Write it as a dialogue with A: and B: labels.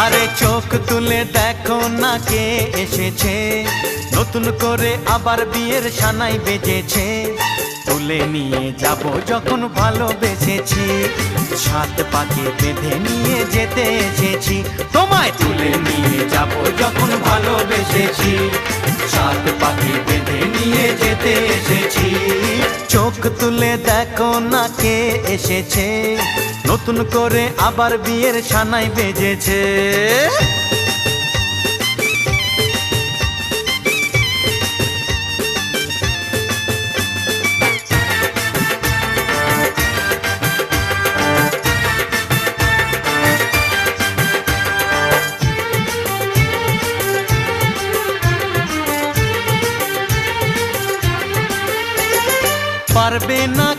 A: আরে চোখ তুলে দেখো না কে এসেছে, নতুন করে আবার বিয়ের সানাই বেজেছে। তুলে নিয়ে যাব যখন ভালোবেসেছি, সাত পাকে বেঁধে নিয়ে যেতে এসেছি। তোমায় তুলে নিয়ে যাব যখন ভালোবেসেছি, সাত পাকে বেঁধে নিয়ে যেতে এসেছি। চোখ তুলে দেখো না কে এসেছে, নতুন করে আবার বিয়ের সানাই বেজেছে। পারবে না